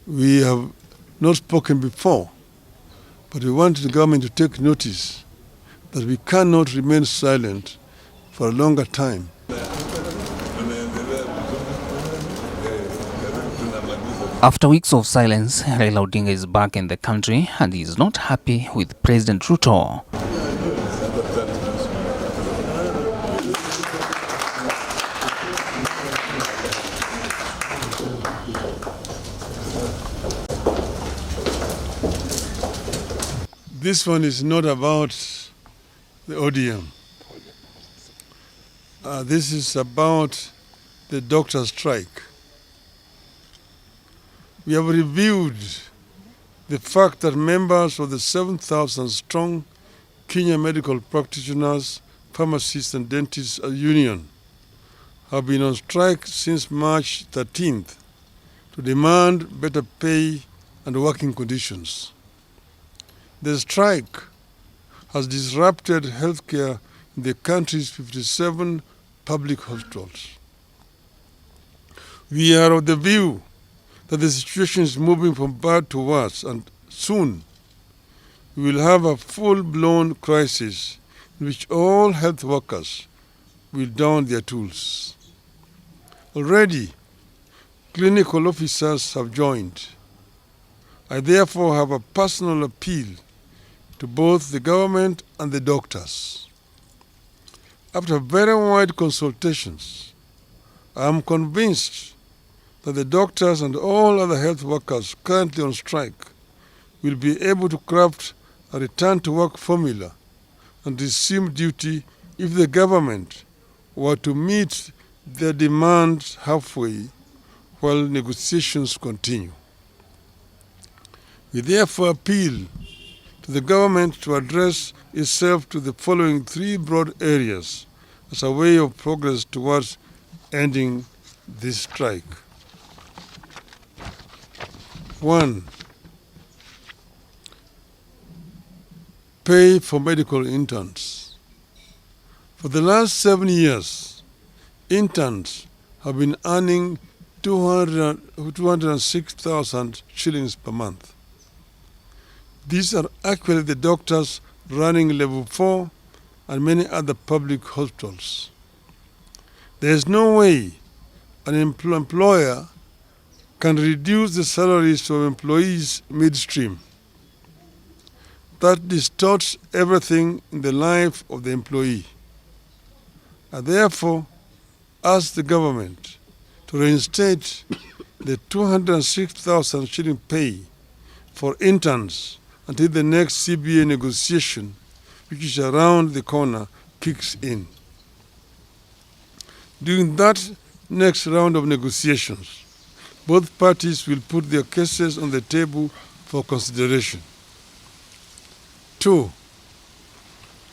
We have not spoken before, but we want the government to take notice that we cannot remain silent for a longer time. After weeks of silence, Raila Odinga is back in the country and he is not happy with President Ruto. This one is not about the Odm. This is about the doctor strike. We have reviewed the fact that members of the 7,000 strong Kenya Medical Practitioners, Pharmacists and Dentists Union have been on strike since March 13th to demand better pay and working conditions. The strike has disrupted healthcare in the country's 57 public hospitals. We are of the view that the situation is moving from bad to worse, and soon we will have a full-blown crisis in which all health workers will don their tools. Already, clinical officers have joined. I therefore have a personal appeal to both the government and the doctors. After very wide consultations, I am convinced that the doctors and all other health workers currently on strike will be able to craft a return-to-work formula and resume duty if the government were to meet their demands halfway while negotiations continue. We therefore appeal to the government to address itself to the following three broad areas as a way of progress towards ending this strike. 1. Pay for medical interns. For the last 7 years, interns have been earning 206,000 shillings per month. These are actually the doctors running level 4 and many other public hospitals. There is no way an employer can reduce the salaries of employees midstream. That distorts everything in the life of the employee. I therefore ask the government to reinstate the 206,000 shilling pay for interns until the next CBA negotiation, which is around the corner, kicks in. During that next round of negotiations, both parties will put their cases on the table for consideration. 2.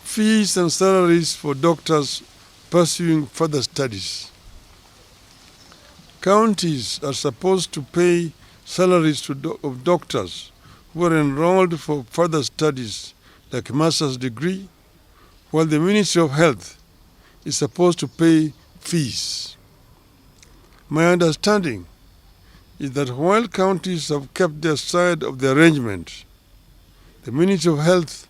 Fees and salaries for doctors pursuing further studies. Counties are supposed to pay salaries of doctors who are enrolled for further studies like master's degree, while the Ministry of Health is supposed to pay fees. My understanding is that while counties have kept their side of the arrangement, the Ministry of Health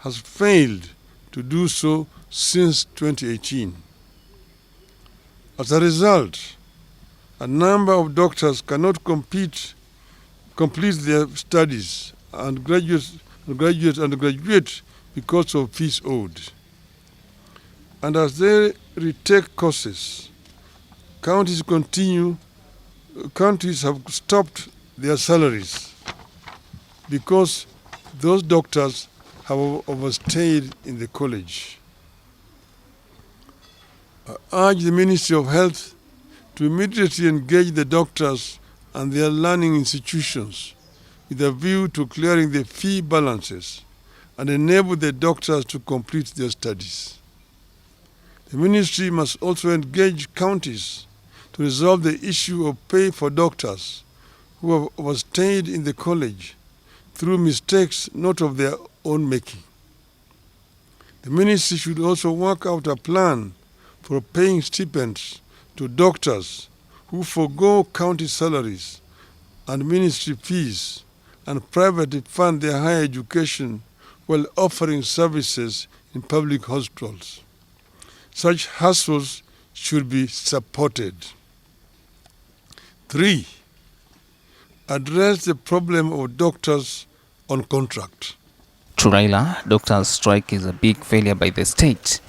has failed to do so since 2018. As a result, a number of doctors cannot complete their studies and graduate because of fees owed. And as they retake courses, counties have stopped their salaries because those doctors have overstayed in the college. I urge the Ministry of Health to immediately engage the doctors and their learning institutions with a view to clearing the fee balances and enable the doctors to complete their studies. The ministry must also engage counties to resolve the issue of pay for doctors who have overstayed in the college through mistakes not of their own making. The ministry should also work out a plan for paying stipends to doctors who forego county salaries and ministry fees and privately fund their higher education while offering services in public hospitals. Such hustles should be supported. 3. Address the problem of doctors on contract. To Raila, doctors' strike is a big failure by the state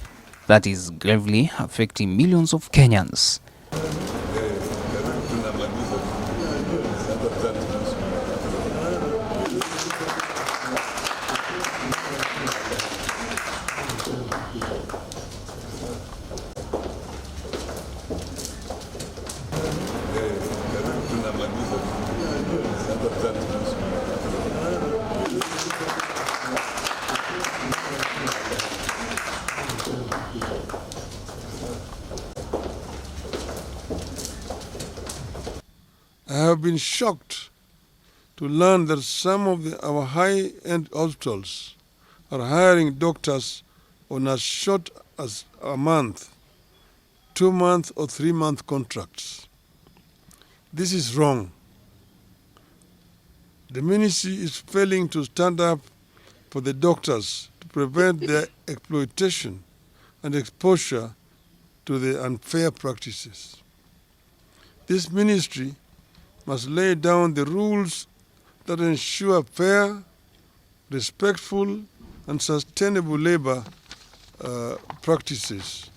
that is gravely affecting millions of Kenyans. I have been shocked to learn that some of our high-end hospitals are hiring doctors on as short as a month, 2-month or 3-month contracts. This is wrong. The ministry is failing to stand up for the doctors to prevent their exploitation and exposure to the unfair practices. This ministry must lay down the rules that ensure fair, respectful, and sustainable labor practices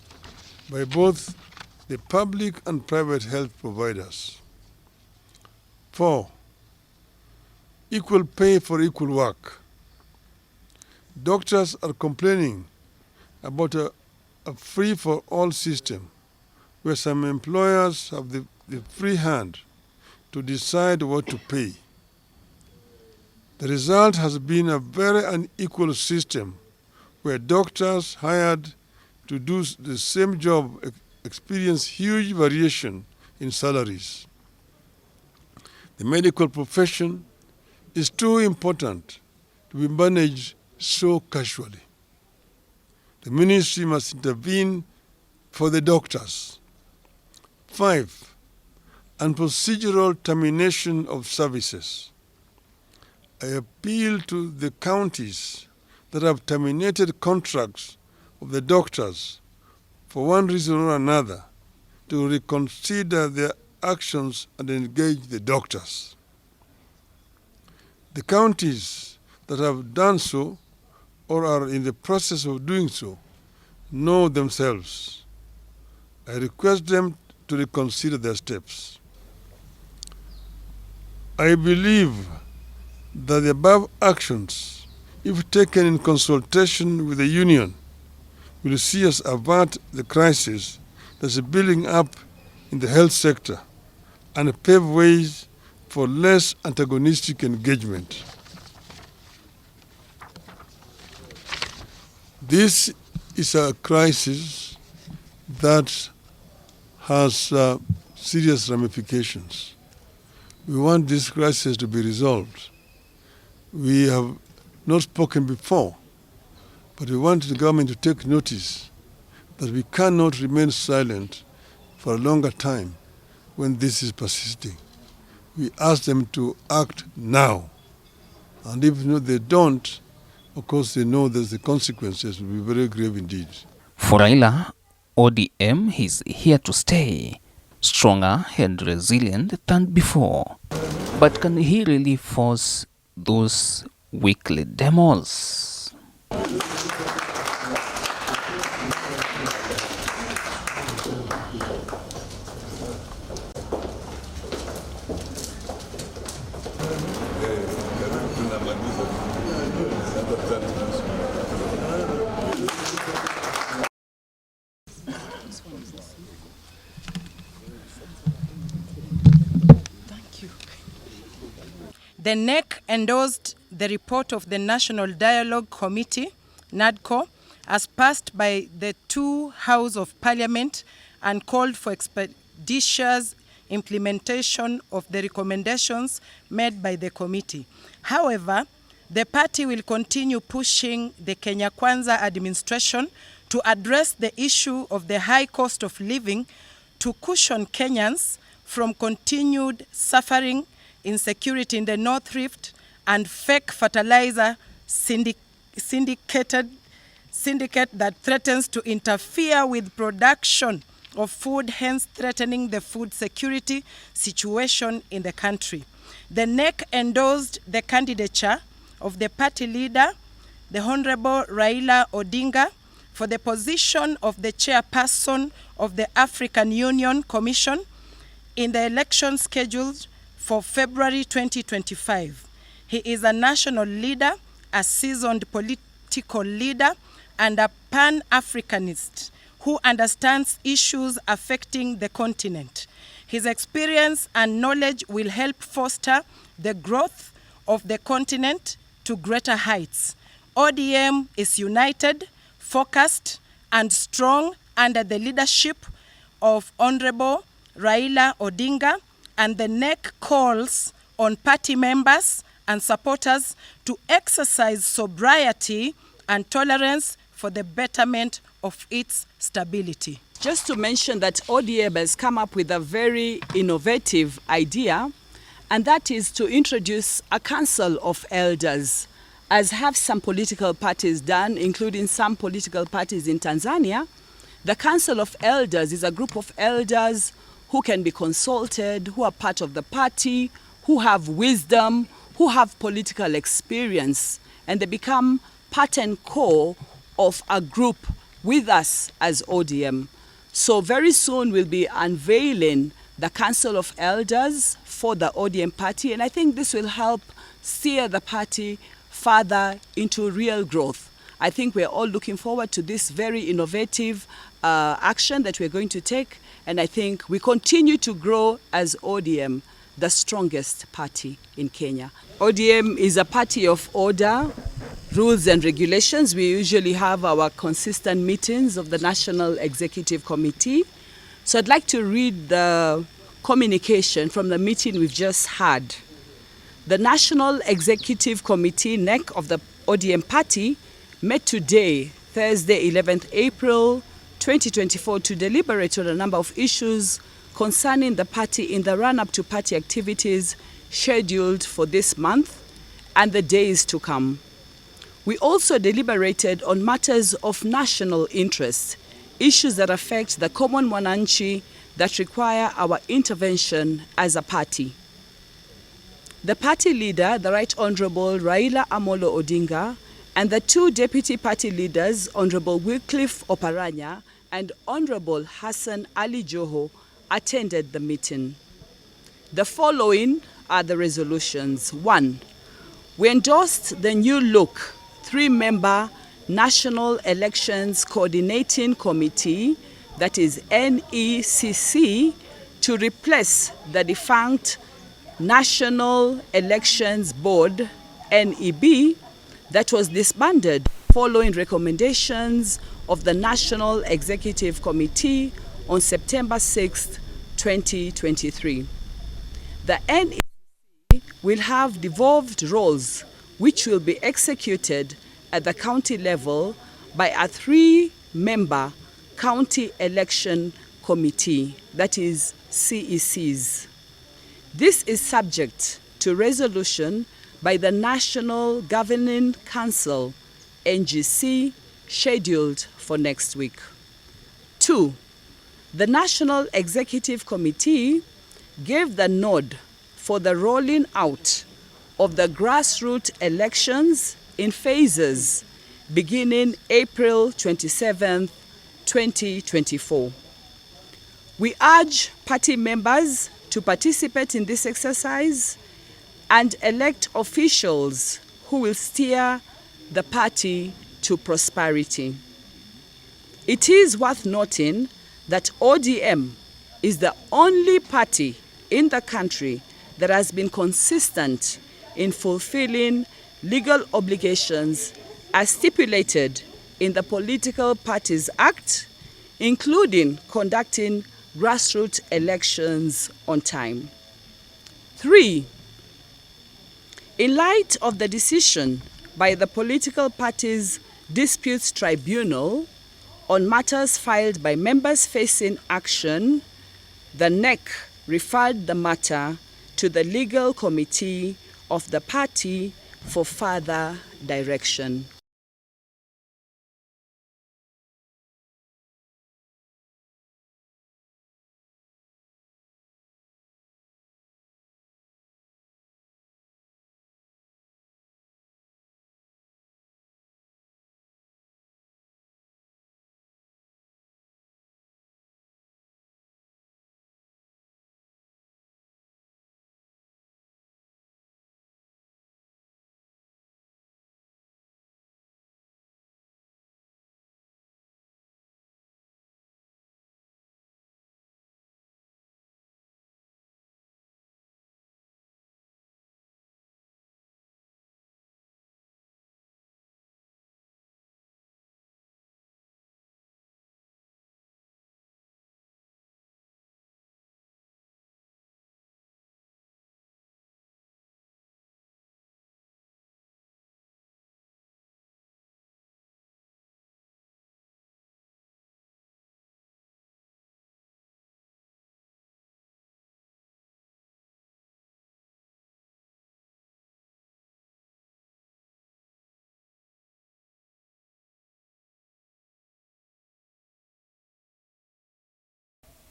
by both the public and private health providers. 4. Equal pay for equal work. Doctors are complaining about a free-for-all system where some employers have the free hand to decide what to pay. The result has been a very unequal system where doctors hired to do the same job experience huge variation in salaries. The medical profession is too important to be managed so casually. The ministry must intervene for the doctors. 5. And procedural termination of services. I appeal to the counties that have terminated contracts of the doctors for one reason or another to reconsider their actions and engage the doctors. The counties that have done so or are in the process of doing so know themselves. I request them to reconsider their steps. I believe that the above actions, if taken in consultation with the union, will see us avert the crisis that is building up in the health sector and pave ways for less antagonistic engagement. This is a crisis that has serious ramifications. We want this crisis to be resolved. We have not spoken before, but we want the government to take notice that we cannot remain silent for a longer time when this is persisting. We ask them to act now. And if they don't, of course they know that the consequences will be very grave indeed. For Raila, ODM is here to stay, stronger and resilient than before. But can he really force those weekly demos? The NEC endorsed the report of the National Dialogue Committee, NADCO, as passed by the two Houses of Parliament and called for expeditious implementation of the recommendations made by the committee. However, the party will continue pushing the Kenya Kwanza administration to address the issue of the high cost of living to cushion Kenyans from continued suffering insecurity in the North Rift, and fake fertilizer syndicate that threatens to interfere with production of food, hence threatening the food security situation in the country. The NEC endorsed the candidature of the party leader, the Honorable Raila Odinga, for the position of the chairperson of the African Union Commission in the election scheduled for February 2025. He is a national leader, a seasoned political leader, and a Pan-Africanist who understands issues affecting the continent. His experience and knowledge will help foster the growth of the continent to greater heights. ODM is united, focused, and strong under the leadership of Honorable Raila Odinga, and the NEC calls on party members and supporters to exercise sobriety and tolerance for the betterment of its stability. Just to mention that ODM has come up with a very innovative idea, and that is to introduce a council of elders, as have some political parties done, including some political parties in Tanzania. The council of elders is a group of elders who can be consulted, who are part of the party, who have wisdom, who have political experience, and they become part and core of a group with us as ODM. So very soon we'll be unveiling the Council of Elders for the ODM party, and I think this will help steer the party further into real growth. I think we're all looking forward to this very innovative action that we're going to take, and I think we continue to grow as ODM, the strongest party in Kenya. ODM is a party of order, rules and regulations. We usually have our consistent meetings of the National Executive Committee. So I'd like to read the communication from the meeting we've just had. The National Executive Committee, NEC, of the ODM party met today, Thursday, 11th April 2024, to deliberate on a number of issues concerning the party in the run-up to party activities scheduled for this month and the days to come. We also deliberated on matters of national interest, issues that affect the common mwananchi that require our intervention as a party. The party leader, the Right Honorable Raila Amolo Odinga, and the two deputy party leaders, Honorable Wycliffe Oparanya and Honorable Hassan Ali Joho, attended the meeting. The following are the resolutions. 1. We endorsed the new look 3-member National Elections Coordinating Committee, that is NECC, to replace the defunct National Elections Board, NEB, that was disbanded following recommendations of the National Executive Committee on September 6, 2023. The NECC will have devolved roles which will be executed at the county level by a 3-member County Election Committee, that is CECs. This is subject to resolution by the National Governing Council, NGC, scheduled for next week. 2. The National Executive Committee gave the nod for the rolling out of the grassroots elections in phases beginning April 27, 2024. We urge party members to participate in this exercise and elect officials who will steer the party to prosperity. It is worth noting that ODM is the only party in the country that has been consistent in fulfilling legal obligations as stipulated in the Political Parties Act, including conducting grassroots elections on time. 3. In light of the decision by the Political Parties Disputes Tribunal on matters filed by members facing action, the NEC referred the matter to the legal committee of the party for further direction.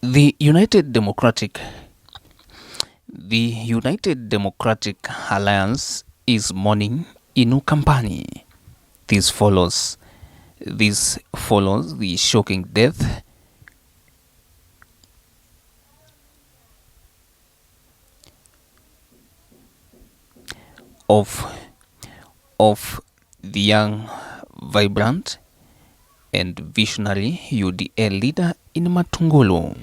The United Democratic Alliance is mourning Inu Kampani. This follows the shocking death of the young, vibrant and visionary UDA leader in Matungulu.